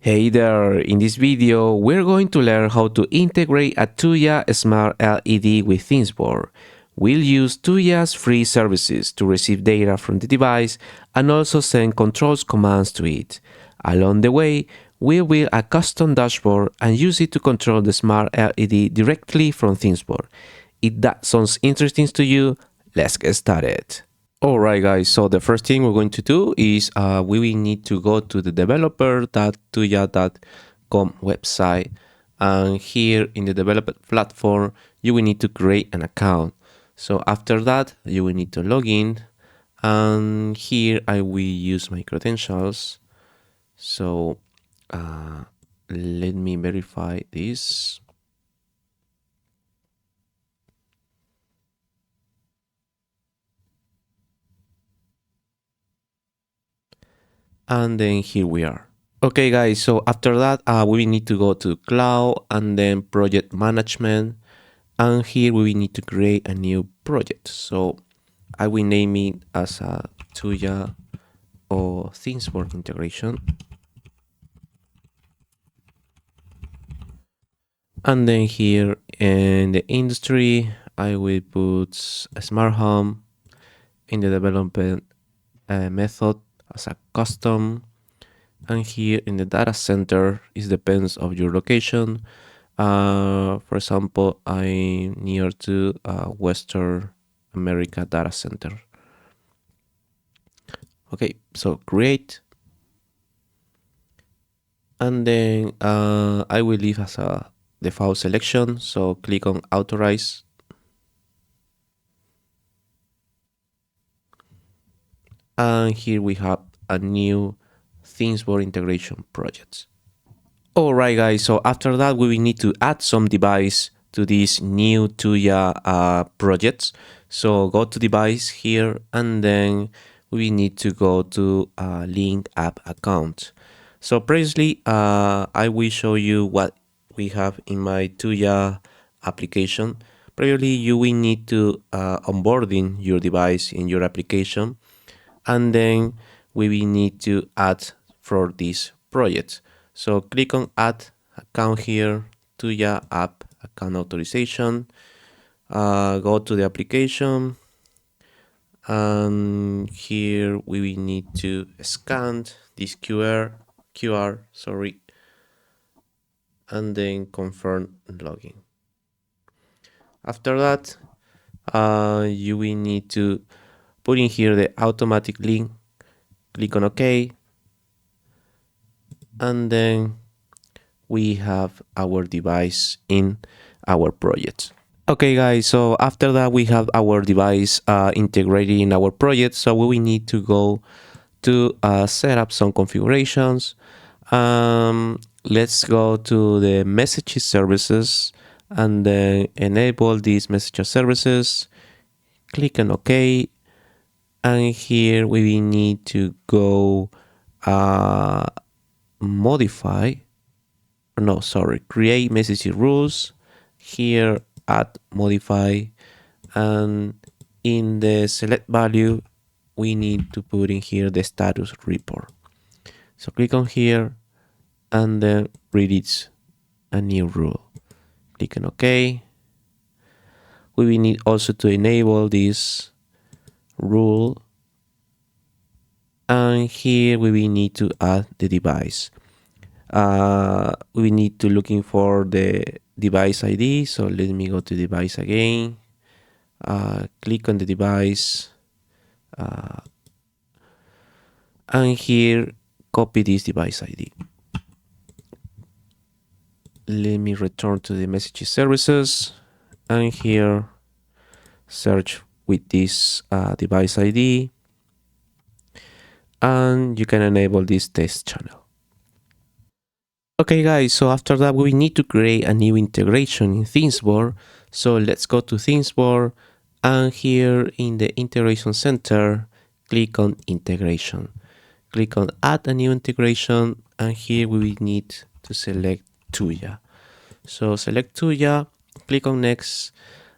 Hey there, in this video we're going to learn how to integrate a Tuya Smart LED with ThingsBoard. We'll use Tuya's free services to receive data from the device and also send controls commands to it. Along the way, we'll build a custom dashboard and use it to control the Smart LED directly from ThingsBoard. If that sounds interesting to you, let's get started. Alright guys, so the first thing we're going to do is we will need to go to the developer.tuya.com website, and here in the developer platform you will need to create an account. So after that you will need to log in, and here I will use my credentials. So let me verify this. And then here we are. Okay guys, so after that we need to go to cloud and then project management, and here we need to create a new project. So I will name it as a Tuya or ThingsBoard integration, and then here in the industry I will put a smart home. In the development method as a custom, and here in the data center it depends of your location. For example, I'm near to Western America data center. Okay, so create, and then I will leave as a default selection, so click on authorize, and here we have a new ThingsBoard integration project. Alright guys, so after that we will need to add some device to this new Tuya projects. So go to device here, and then we need to go to link app account. So previously I will show you what we have in my Tuya application. Previously you will need to onboarding your device in your application, and then we will need to add for this project. So click on add account here, Tuya app account authorization, go to the application, and here we will need to scan this QR, sorry, and then confirm login. After that you will need to put in here the automatic link, click on OK, and then we have our device in our project. Okay guys, so after that we have our device integrated in our project, so we will need to go to set up some configurations. Let's go to the message services and then enable these message services, click on OK, and here we will need to go create message rules, here add modify, and in the select value we need to put in here the status report. So click on here and then read it a new rule, click on OK. We will need also to enable this rule, and here we will need to add the device. We need to looking for the device ID, so let me go to device again, click on the device, and here copy this device ID. Let me return to the message services, and here search with this device ID, and you can enable this test channel. Okay guys, so after that we need to create a new integration in ThingsBoard. So let's go to ThingsBoard, and here in the integration center click on integration, click on add a new integration, and here we will need to select Tuya. So select Tuya, click on next,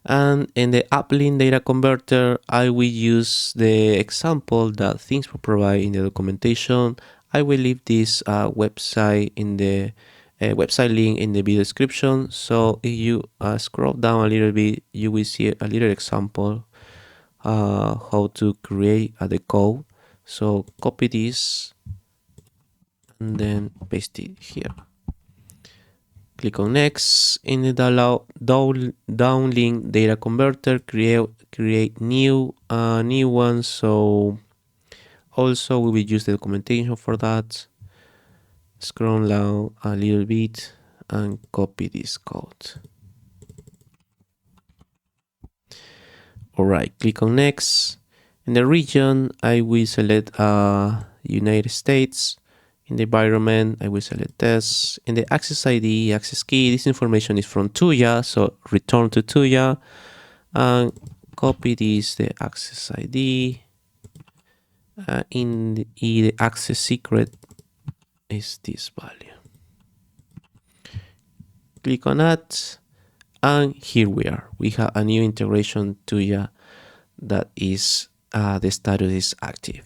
and in the uplink data converter I will use the example that ThingsBoard provide in the documentation. I will leave this website in the website link in the video description. So if you scroll down a little bit, you will see a little example how to create the code. So copy this and then paste it here. Click on next. In the downlink data converter, create new one. So also we will use the documentation for that. Scroll down a little bit and copy this code. Alright, click on next. In the region, I will select United States. In the environment, I will select test. In the access ID, access key, this information is from Tuya, so return to Tuya and copy this, the access ID. In the access secret is this value. Click on that, and here we are. We have a new integration Tuya that is the status is active.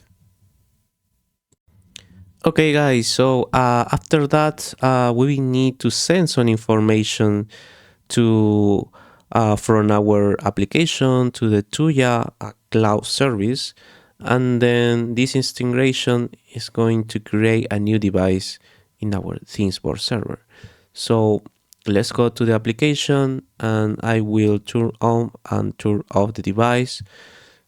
Okay guys, so after that we need to send some information to from our application to the Tuya cloud service, and then this integration is going to create a new device in our ThingsBoard server. So let's go to the application and I will turn on and turn off the device.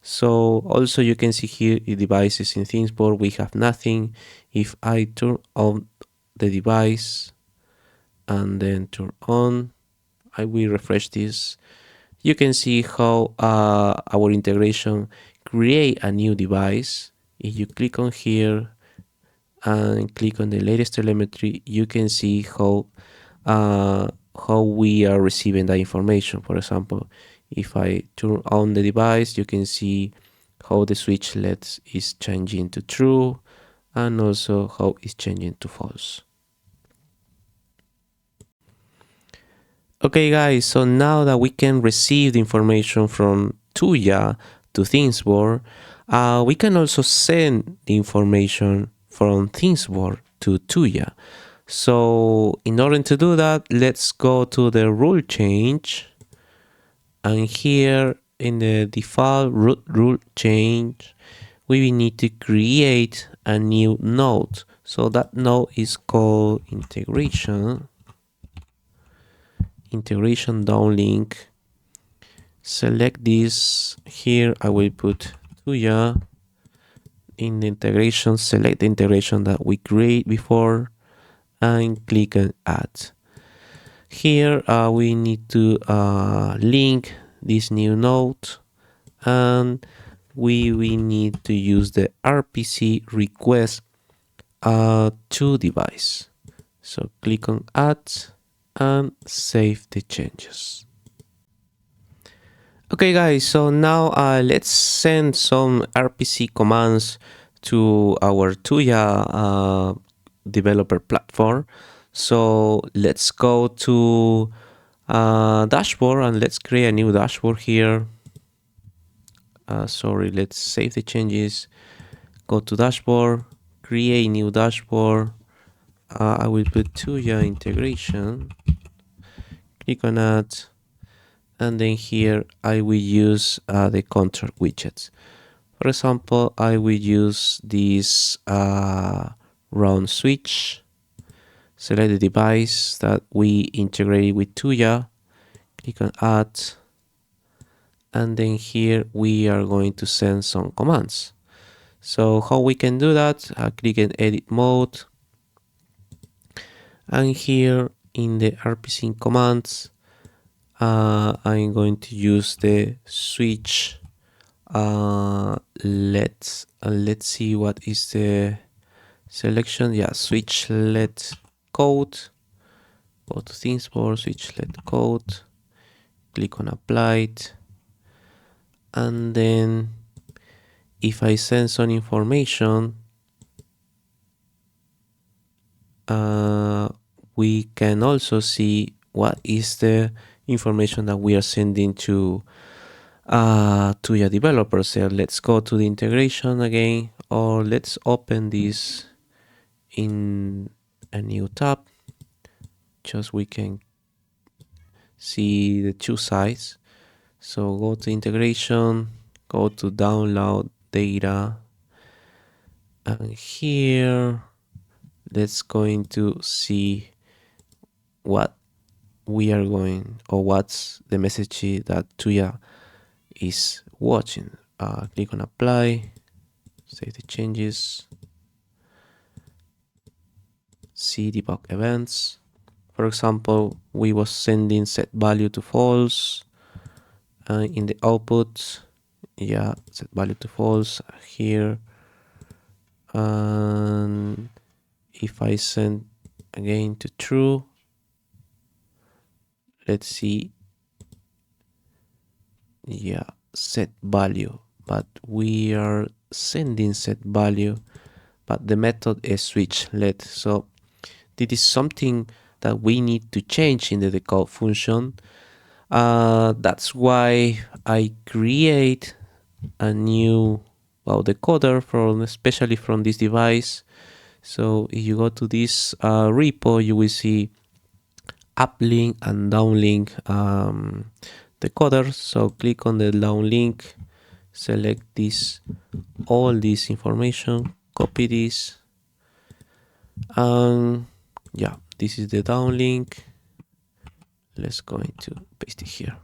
So also you can see here the devices in ThingsBoard, we have nothing. If I turn on the device and then turn on, I will refresh this. You can see how our integration create a new device. If you click on here and click on the latest telemetry, you can see how we are receiving that information. For example, if I turn on the device, you can see how the switch LED is changing to true and also how it's changing to false. Okay guys, so now that we can receive the information from Tuya to ThingsBoard, we can also send the information from ThingsBoard to Tuya. So in order to do that, let's go to the rule change, and here in the default rule change, we need to create a new node. So that node is called integration downlink. Select this. Here I will put Tuya. In the integration, select the integration that we create before and click on add. Here we need to link this new node, and we need to use the RPC request to device. So click on add and save the changes. Okay guys, so now let's send some RPC commands to our Tuya developer platform. So let's go to dashboard and let's create a new dashboard here. Sorry, let's save the changes. Go to dashboard, create new dashboard. I will put Tuya integration. Click on that, and then here I will use the control widgets. For example, I will use this round switch. Select the device that we integrated with Tuya. Click on add, and then here we are going to send some commands. So how we can do that? Click on edit mode, and here in the RPC commands, I'm going to use the switch. Let's see what is the selection. Yeah, switch LED code. Go to ThingsBoard, switch LED code. Click on applied, and then if I send some information, we can also see what is the information that we are sending to your developers. So let's go to the integration again, or let's open this in a new tab. Just we can see the two sides. So go to integration, go to download data, and here let's going to see what we are going, or what's the message that Tuya is watching. Click on apply, save the changes, see debug events. For example, we was sending set value to false, in the output, yeah, set value to false here. And if I send again to true, let's see, yeah, set value, but we are sending set value, but the method is switch LED. So this is something that we need to change in the decode function. That's why I create a new decoder from, especially from this device. So if you go to this repo, you will see uplink and downlink decoder. So click on the downlink, select this, all this information, copy this, and yeah, this is the downlink. Let's go into paste it here.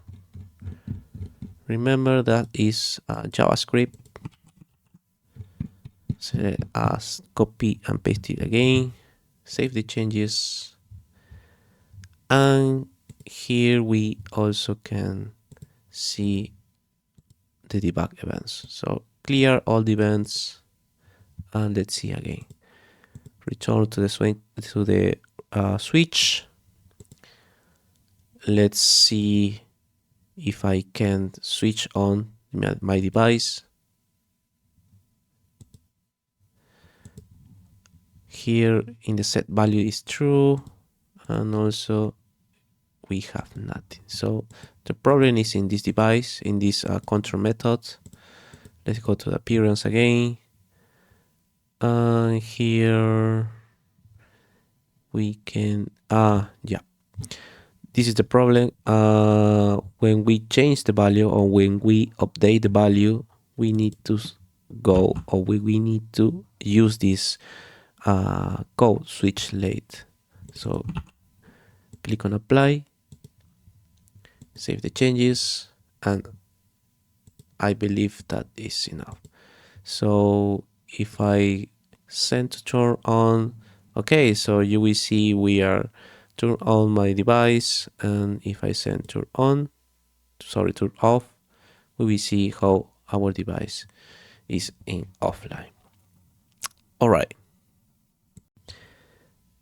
Remember that is JavaScript. Select as copy and paste it again, save the changes, and here we also can see the debug events. So clear all the events, and let's see again. Return to the switch. Let's see if I can switch on my device. Here in the set value is true, and also we have nothing. So the problem is in this device, in this control method. Let's go to the appearance again. Here we can, yeah, this is the problem. When we change the value, or when we update the value, we need to go, or we need to use this code switch LED. So click on apply, save the changes, and I believe that is enough. So if I send to turn on, okay, so you will see we are turn on my device, and if I send turn off, we will see how our device is in offline. All right.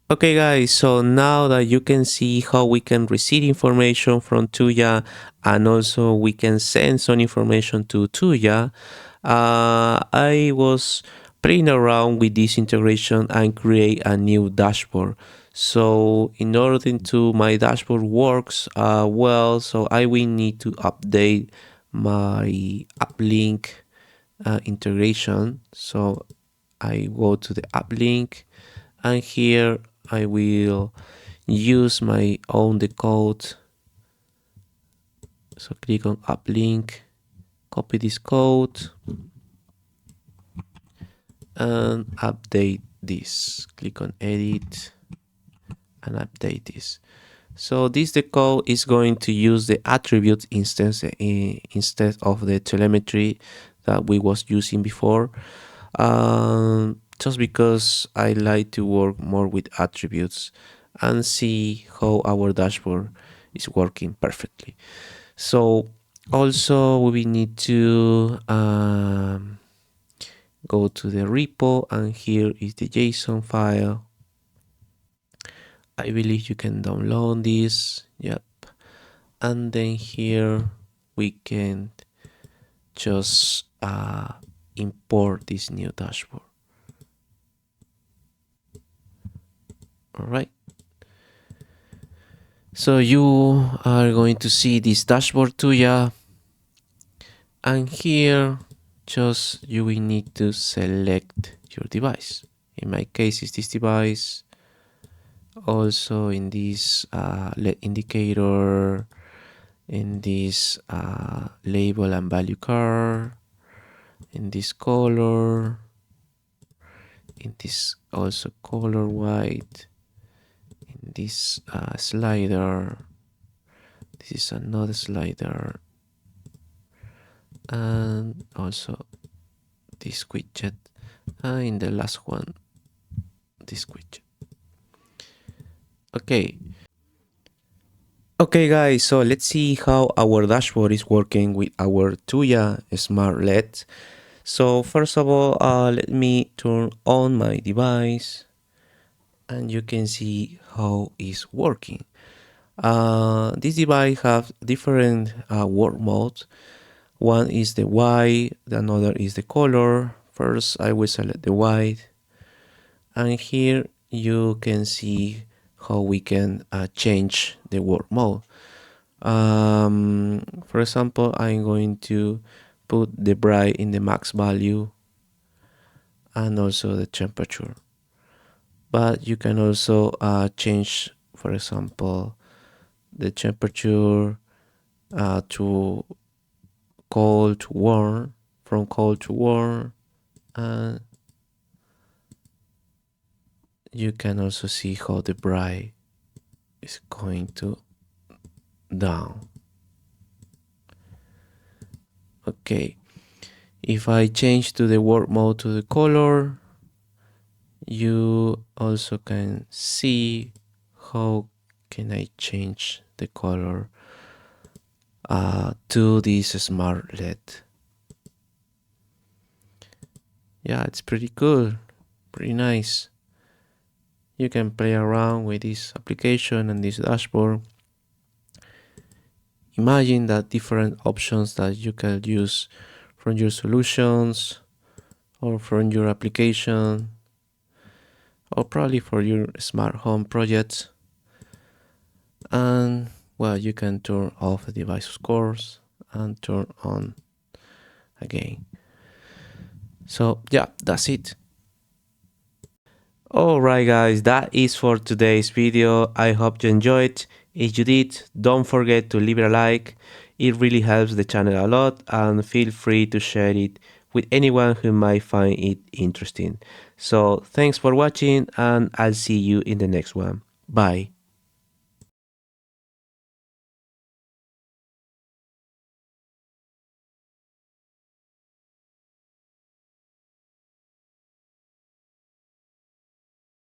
Okay guys, so now that you can see how we can receive information from Tuya, and also we can send some information to Tuya, I was playing around with this integration and create a new dashboard. So in order to my dashboard works well, so I will need to update my uplink integration. So I go to the uplink, and here I will use my own decode. So click on uplink, copy this code, and update this. Click on edit and update this. So this decode is going to use the attributes instance instead of the telemetry that we was using before. Just because I like to work more with attributes and see how our dashboard is working perfectly. So also we need to go to the repo, and here is the JSON file. I believe you can download this. Yep. And then here we can just import this new dashboard. All right. So you are going to see this dashboard Tuya, and here just you will need to select your device. In my case, is this device. Also in this LED indicator, in this label and value card, in this color, in this also color white, in this slider. This is another slider, and also this widget, and in the last one, this widget. Okay guys, so let's see how our dashboard is working with our Tuya Smart LED. So first of all, let me turn on my device and you can see how it's working. This device has different work modes. One is the white, the another is the color. First I will select the white, and here you can see how we can change the work mode. For example, I'm going to put the bright in the max value and also the temperature. But you can also change, for example, the temperature to cold to warm, from cold to warm, and you can also see how the bright is going to down. Okay, if I change to the work mode to the color, you also can see how can I change the color to this smart LED. Yeah, it's pretty cool, pretty nice. You can play around with this application and this dashboard. Imagine that different options that you can use from your solutions or from your application or probably for your smart home projects. And well, you can turn off the device, of course, and turn on again. So yeah, that's it. Alright guys, that is for today's video. I hope you enjoyed. If you did, don't forget to leave it a like. It really helps the channel a lot, and feel free to share it with anyone who might find it interesting. So thanks for watching, and I'll see you in the next one. Bye.